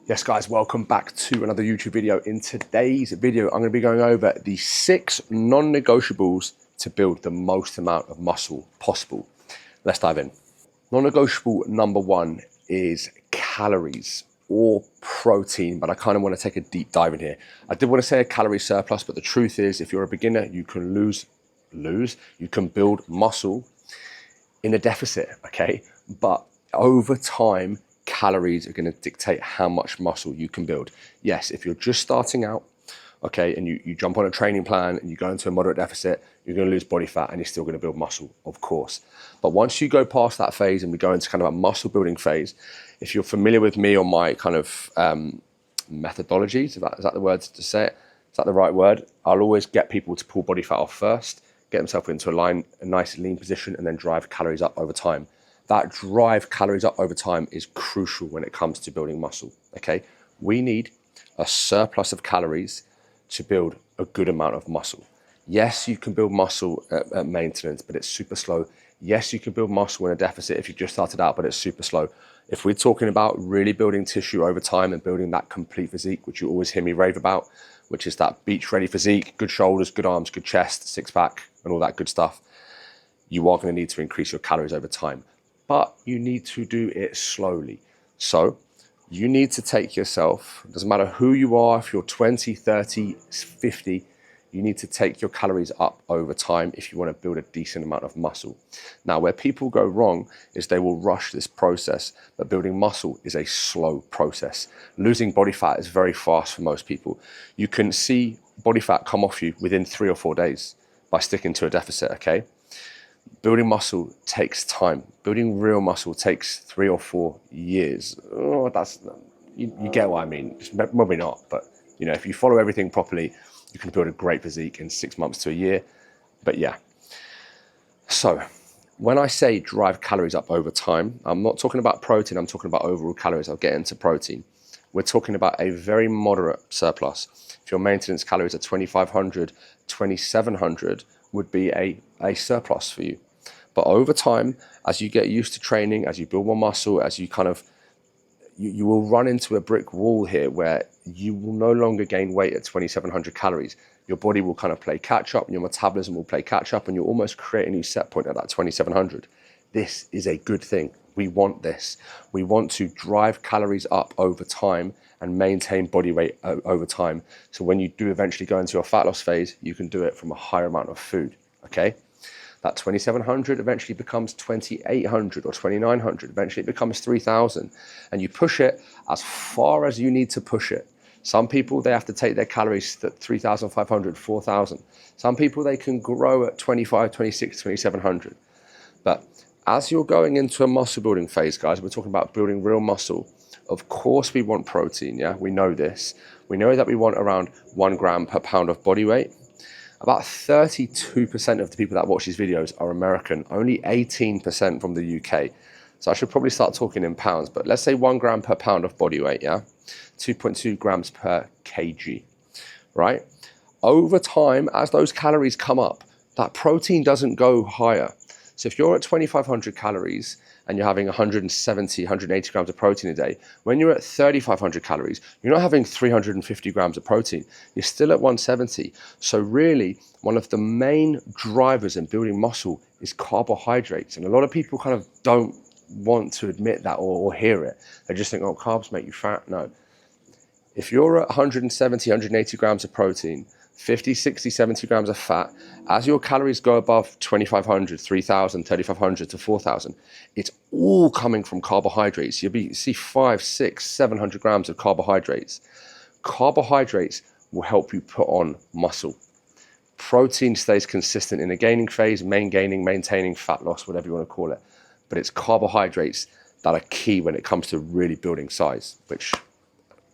Yes guys, welcome back to another YouTube video. In today's video, I'm going to be going over the 6 non-negotiables to build the most amount of muscle possible. Let's dive in. Non-negotiable number 1 is calories or protein, but I kind of want to take a deep dive in here. I did want to say a calorie surplus, but the truth is if you're a beginner, you can you can build muscle in a deficit, okay? But over time, calories are going to dictate how much muscle you can build. Yes, if you're just starting out, okay, and you jump on a training plan and you go into a moderate deficit, you're going to lose body fat and you're still going to build muscle, of course. But once you go past that phase and we go into kind of a muscle building phase, if you're familiar with me or my kind of methodologies, is that the word to say it? Is that the right word? I'll always get people to pull body fat off first, get themselves into a nice lean position, and then drive calories up over time. That drive calories up over time is crucial when it comes to building muscle, okay? We need a surplus of calories to build a good amount of muscle. Yes, you can build muscle at maintenance, but it's super slow. Yes, you can build muscle in a deficit if you just started out, but it's super slow. If we're talking about really building tissue over time and building that complete physique, which you always hear me rave about, which is that beach-ready physique, good shoulders, good arms, good chest, six-pack, and all that good stuff, you are going to need to increase your calories over time. But you need to do it slowly. So you need to take yourself, it doesn't matter who you are, if you're 20, 30, 50, you need to take your calories up over time if you want to build a decent amount of muscle. Now, where people go wrong is they will rush this process, but building muscle is a slow process. Losing body fat is very fast for most people. You can see body fat come off you within 3 or 4 days by sticking to a deficit, okay? Building muscle takes time. Building real muscle takes 3 or 4 years. Oh, you get what I mean. It's probably not, but you know, if you follow everything properly, you can build a great physique in 6 months to a year. But yeah. So when I say drive calories up over time, I'm not talking about protein. I'm talking about overall calories. I'll get into protein. We're talking about a very moderate surplus. If your maintenance calories are 2,500, 2,700 would be a surplus for you. But over time, as you get used to training, as you build more muscle, as you kind of, you will run into a brick wall here where you will no longer gain weight at 2,700 calories. Your body will kind of play catch up and your metabolism will play catch up and you'll almost create a new set point at that 2,700. This is a good thing. We want this. We want to drive calories up over time and maintain body weight over time. So when you do eventually go into a fat loss phase, you can do it from a higher amount of food, okay? That 2,700 eventually becomes 2,800 or 2,900. Eventually it becomes 3,000. And you push it as far as you need to push it. Some people, they have to take their calories to 3,500, 4,000. Some people, they can grow at 25, 26, 2,700. But as you're going into a muscle building phase, guys, we're talking about building real muscle. Of course we want protein, yeah? We know this. We know that we want around 1 gram per pound of body weight. About 32% of the people that watch these videos are American, only 18% from the UK. So I should probably start talking in pounds, but let's say 1 gram per pound of body weight, yeah? 2.2 grams per kg, right? Over time, as those calories come up, that protein doesn't go higher. So if you're at 2,500 calories and you're having 170, 180 grams of protein a day, when you're at 3,500 calories, you're not having 350 grams of protein. You're still at 170. So really, one of the main drivers in building muscle is carbohydrates. And a lot of people kind of don't want to admit that or hear it. They just think, oh, carbs make you fat. No. If you're at 170, 180 grams of protein, 50, 60, 70 grams of fat, as your calories go above 2,500, 3,000, 3,500 to 4,000, it's all coming from carbohydrates. You see 5, 6, 700 grams of carbohydrates. Carbohydrates will help you put on muscle. Protein stays consistent in the gaining phase, maintaining, fat loss, whatever you want to call it. But it's carbohydrates that are key when it comes to really building size, which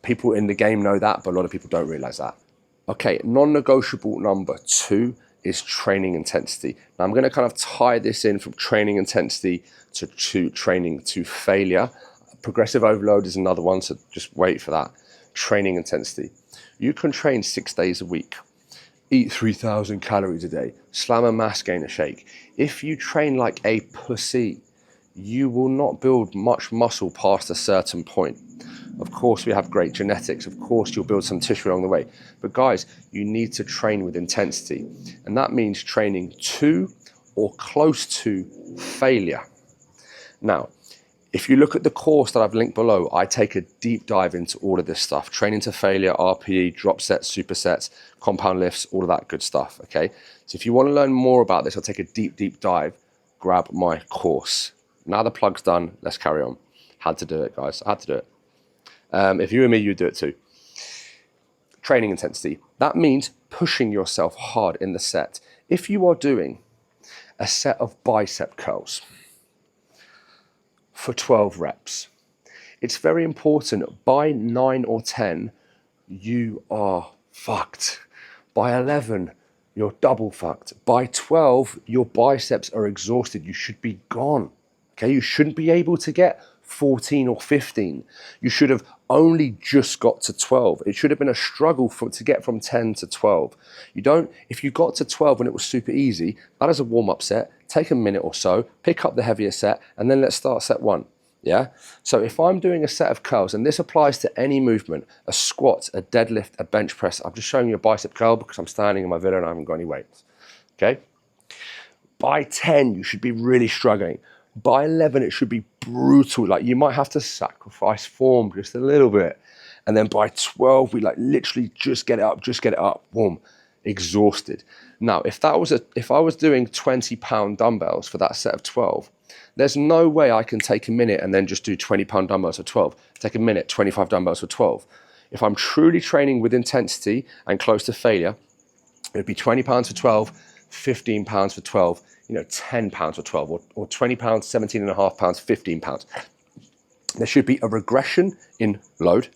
people in the game know that, but a lot of people don't realize that. Okay, non-negotiable number 2 is training intensity. Now I'm going to kind of tie this in from training intensity to training to failure. Progressive overload is another one, so just wait for that. Training intensity. You can train 6 days a week, eat 3,000 calories a day, slam a mass gainer shake. If you train like a pussy, you will not build much muscle past a certain point. Of course, we have great genetics. Of course, you'll build some tissue along the way. But guys, you need to train with intensity. And that means training to or close to failure. Now, if you look at the course that I've linked below, I take a deep dive into all of this stuff. Training to failure, RPE, drop sets, supersets, compound lifts, all of that good stuff, okay? So if you want to learn more about this, I'll take a deep dive, grab my course. Now the plug's done, let's carry on. Had to do it, guys, I had to do it. If you were me, you'd do it too. Training intensity. That means pushing yourself hard in the set. If you are doing a set of bicep curls for 12 reps, it's very important. By 9 or 10, you are fucked. By 11, you're double fucked. By 12, your biceps are exhausted. You should be gone. Okay, you shouldn't be able to get 14 or 15. You should have only just got to 12. It should have been a struggle to get from 10 to 12. If you got to 12 when it was super easy, that is a warm-up set, take a minute or so, pick up the heavier set, and then let's start set 1. Yeah? So if I'm doing a set of curls, and this applies to any movement, a squat, a deadlift, a bench press, I'm just showing you a bicep curl because I'm standing in my video and I haven't got any weights. Okay? By 10, you should be really struggling. By 11, it should be brutal. Like you might have to sacrifice form just a little bit. And then by 12, we like literally just get it up, boom, exhausted. Now, if I was doing 20-pound dumbbells for that set of 12, there's no way I can take a minute and then just do 20-pound dumbbells for 12. Take a minute, 25 dumbbells for 12. If I'm truly training with intensity and close to failure, it'd be 20 pounds for 12, 15 pounds for 12, 10 pounds for 12, or 20 pounds, 17 and a half pounds, 15 pounds. There should be a regression in load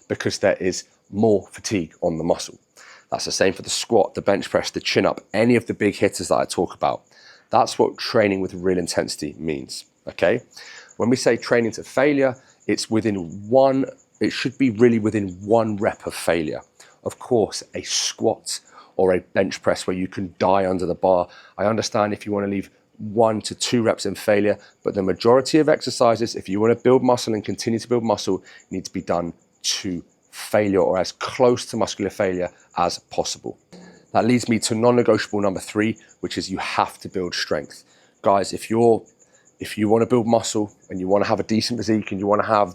because there is more fatigue on the muscle. That's the same for the squat, the bench press, the chin up, any of the big hitters that I talk about. That's what training with real intensity means, okay? When we say training to failure, it should be really within 1 rep of failure. Of course, a squat or a bench press where you can die under the bar. I understand if you want to leave 1 to 2 reps in failure, but the majority of exercises, if you want to build muscle and continue to build muscle, need to be done to failure or as close to muscular failure as possible. That leads me to non-negotiable number 3, which is you have to build strength. Guys, if you want to build muscle and you want to have a decent physique and you want to have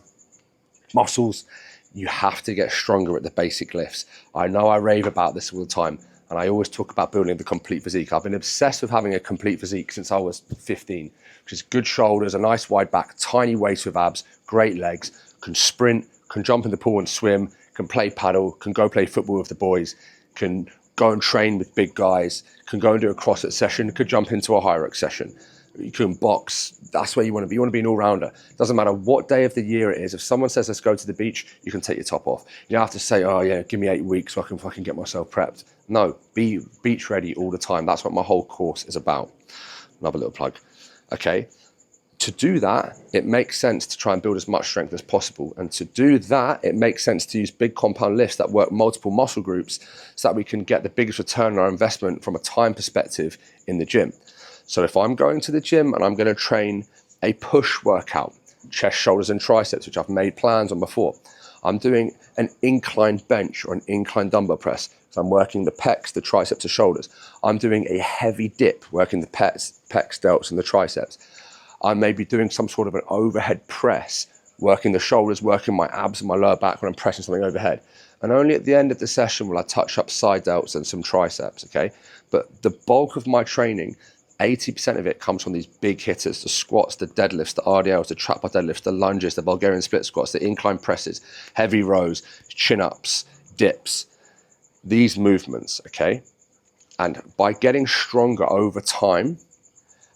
muscles, you have to get stronger at the basic lifts. I know I rave about this all the time, and I always talk about building the complete physique. I've been obsessed with having a complete physique since I was 15, which is good shoulders, a nice wide back, tiny waist with abs, great legs, can sprint, can jump in the pool and swim, can play paddle, can go play football with the boys, can go and train with big guys, can go and do a CrossFit session, could jump into a high-rep session. You can box. That's where you want to be. You want to be an all-rounder. Doesn't matter what day of the year it is. If someone says, let's go to the beach, you can take your top off. You don't have to say, oh yeah, give me 8 weeks so I can fucking get myself prepped. No, be beach ready all the time. That's what my whole course is about. Another little plug. Okay. To do that, it makes sense to try and build as much strength as possible. And to do that, it makes sense to use big compound lifts that work multiple muscle groups so that we can get the biggest return on our investment from a time perspective in the gym. So if I'm going to the gym and I'm going to train a push workout, chest, shoulders, and triceps, which I've made plans on before, I'm doing an inclined bench or an inclined dumbbell press. So I'm working the pecs, the triceps, the shoulders. I'm doing a heavy dip, working the pecs, delts, and the triceps. I may be doing some sort of an overhead press, working the shoulders, working my abs and my lower back when I'm pressing something overhead. And only at the end of the session will I touch up side delts and some triceps, okay? But the bulk of my training, 80% of it comes from these big hitters, the squats, the deadlifts, the RDLs, the trap bar deadlifts, the lunges, the Bulgarian split squats, the incline presses, heavy rows, chin-ups, dips, these movements, okay? And by getting stronger over time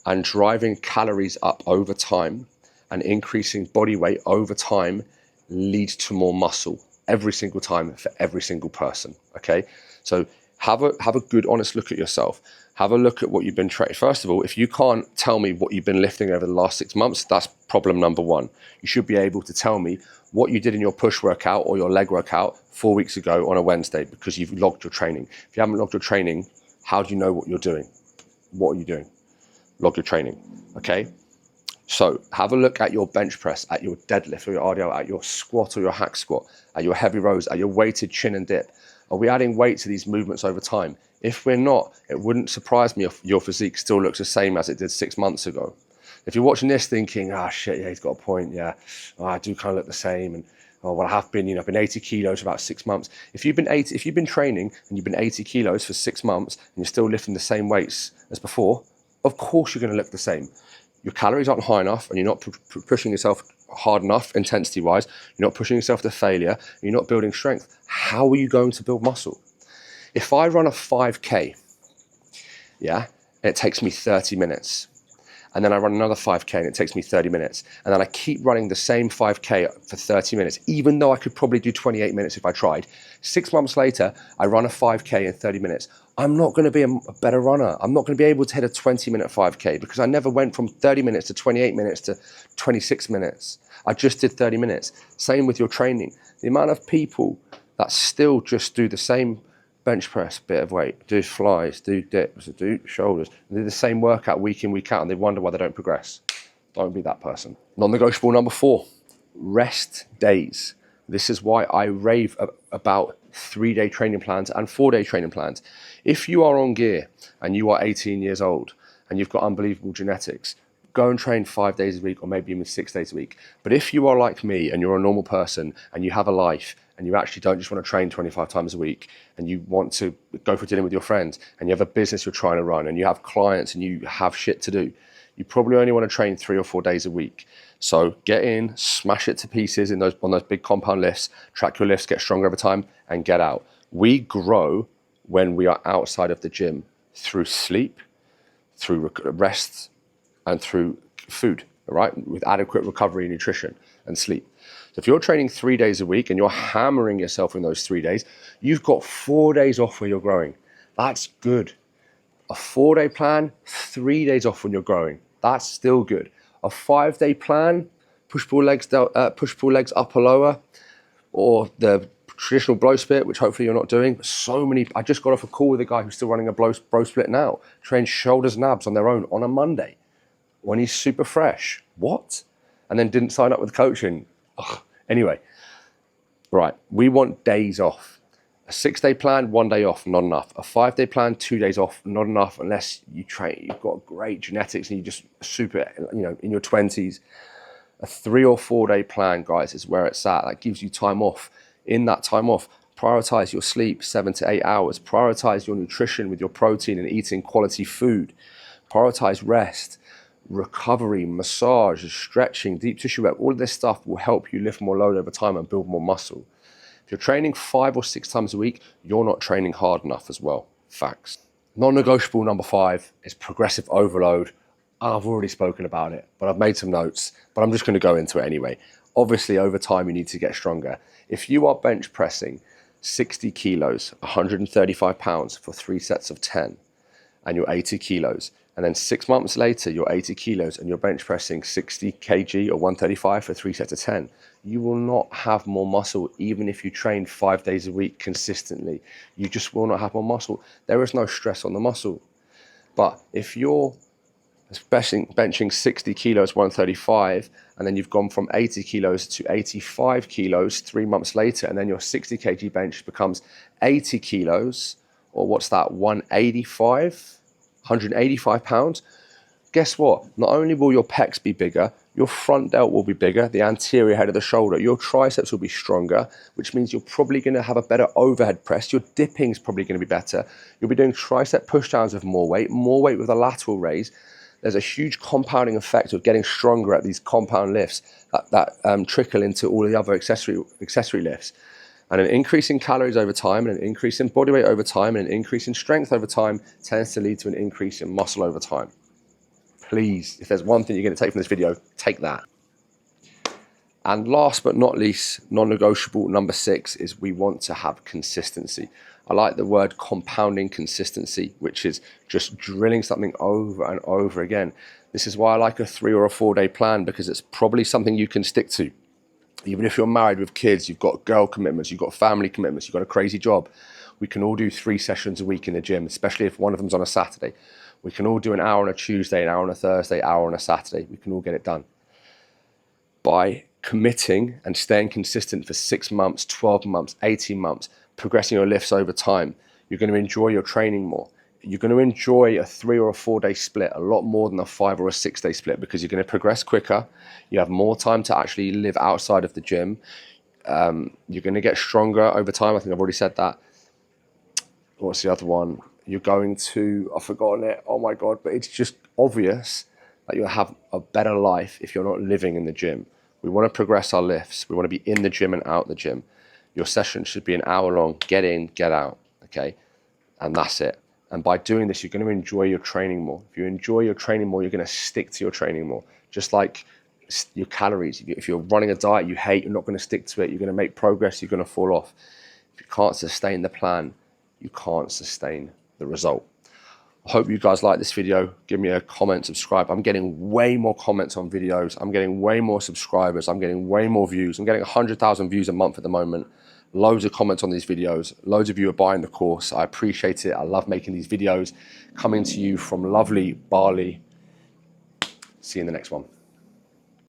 and driving calories up over time and increasing body weight over time leads to more muscle every single time for every single person, okay? So have a good honest look at yourself. Have a look at what you've been training. First of all, if you can't tell me what you've been lifting over the last 6 months, that's problem number 1. You should be able to tell me what you did in your push workout or your leg workout 4 weeks ago on a Wednesday because you've logged your training. If you haven't logged your training, how do you know what you're doing? What are you doing? Log your training, okay? So have a look at your bench press, at your deadlift or your RDL, at your squat or your hack squat, at your heavy rows, at your weighted chin and dip. Are we adding weight to these movements over time? If we're not, it wouldn't surprise me if your physique still looks the same as it did 6 months ago. If you're watching this thinking, shit, yeah, he's got a point, yeah, I do kind of look the same, and well, I have been, I've been 80 kilos for about 6 months. If you've been training and you've been 80 kilos for 6 months and you're still lifting the same weights as before, of course you're going to look the same. Your calories aren't high enough and you're not pushing yourself hard enough intensity-wise, you're not pushing yourself to failure, you're not building strength. How are you going to build muscle? If I run a 5K, yeah, and it takes me 30 minutes, and then I run another 5K and it takes me 30 minutes, and then I keep running the same 5K for 30 minutes, even though I could probably do 28 minutes if I tried. 6 months later, I run a 5K in 30 minutes. I'm not going to be a better runner. I'm not going to be able to hit a 20-minute 5K because I never went from 30 minutes to 28 minutes to 26 minutes. I just did 30 minutes. Same with your training. The amount of people that still just do the same bench press, bit of weight, do flies, do dips, do shoulders, and do the same workout week in, week out, and they wonder why they don't progress. Don't be that person. Non-negotiable number 4, rest days. This is why I rave about 3-day training plans and 4-day training plans. If you are on gear and you are 18 years old and you've got unbelievable genetics, go and train 5 days a week or maybe even 6 days a week. But if you are like me and you're a normal person and you have a life and you actually don't just want to train 25 times a week and you want to go for dinner with your friends and you have a business you're trying to run and you have clients and you have shit to do, you probably only want to train 3 or 4 days a week. So get in, smash it to pieces on those big compound lifts, track your lifts, get stronger over time, and get out. We grow when we are outside of the gym through sleep, through rest, and through food, all right, with adequate recovery, nutrition, and sleep. So if you're training 3 days a week and you're hammering yourself in those 3 days, you've got 4 days off where you're growing. That's good. A 4-day plan, 3 days off when you're growing. That's still good. A 5-day plan, push-pull legs upper lower, or the traditional blow split, which hopefully you're not doing. I just got off a call with a guy who's still running a blow split now, trains shoulders and abs on their own on a Monday when he's super fresh. What? And then didn't sign up with coaching. Ugh. Anyway, right, we want days off. A 6-day plan, 1 day off, not enough. A 5-day plan, 2 days off, not enough unless you train, you've got great genetics and you just super, in your 20s. A 3 or 4 day plan, guys, is where it's at. That gives you time off. In that time off, prioritize your sleep, 7 to 8 hours. Prioritize your nutrition with your protein and eating quality food. Prioritize rest, recovery, massage, stretching, deep tissue work. All of this stuff will help you lift more load over time and build more muscle. If you're training 5 or 6 times a week, you're not training hard enough as well. Facts. Non-negotiable number 5 is progressive overload. I've already spoken about it, but I've made some notes, but I'm just going to go into it anyway. Obviously, over time, you need to get stronger. If you are bench pressing 60 kilos, 135 pounds for 3 sets of 10, and you're 80 kilos, and then 6 months later, you're 80 kilos and you're bench pressing 60 kg or 135 for 3 sets of 10, you will not have more muscle even if you train 5 days a week consistently. You just will not have more muscle. There is no stress on the muscle. But if you're benching 60 kilos, 135, and then you've gone from 80 kilos to 85 kilos 3 months later, and then your 60 kg bench becomes 80 kilos, or what's that, 185 pounds, guess what? Not only will your pecs be bigger, your front delt will be bigger, the anterior head of the shoulder, your triceps will be stronger, which means you're probably going to have a better overhead press. Your dipping is probably going to be better. You'll be doing tricep pushdowns with more weight with a lateral raise. There's a huge compounding effect of getting stronger at these compound lifts that trickle into all the other accessory lifts. And an increase in calories over time, and an increase in body weight over time, and an increase in strength over time tends to lead to an increase in muscle over time. Please, if there's one thing you're going to take from this video, take that. And last but not least, non-negotiable number 6 is we want to have consistency. I like the word compounding consistency, which is just drilling something over and over again. This is why I like a 3 or a 4 day plan, because it's probably something you can stick to. Even if you're married with kids, you've got girl commitments, you've got family commitments, you've got a crazy job. We can all do 3 sessions a week in the gym, especially if one of them's on a Saturday. We can all do an hour on a Tuesday, an hour on a Thursday, an hour on a Saturday. We can all get it done. By committing and staying consistent for 6 months, 12 months, 18 months, progressing your lifts over time, you're going to enjoy your training more. You're going to enjoy a 3 or a 4 day split a lot more than a 5 or a 6 day split, because you're going to progress quicker. You have more time to actually live outside of the gym. You're going to get stronger over time. I think I've already said that. What's the other one? You're going to, I've forgotten it. Oh my God. But it's just obvious that you'll have a better life if you're not living in the gym. We want to progress our lifts. We want to be in the gym and out the gym. Your session should be an hour long. Get in, get out. Okay. And that's it. And by doing this, you're going to enjoy your training more. If you enjoy your training more, you're going to stick to your training more. Just like your calories. If you're running a diet you hate, you're not going to stick to it. You're going to make progress. You're going to fall off. If you can't sustain the plan, you can't sustain the result. I hope you guys like this video. Give me a comment, subscribe. I'm getting way more comments on videos. I'm getting way more subscribers. I'm getting way more views. I'm getting 100,000 views a month at the moment. Loads of comments on these videos. Loads of you are buying the course. I appreciate it. I love making these videos. Coming to you from lovely Bali. See you in the next one.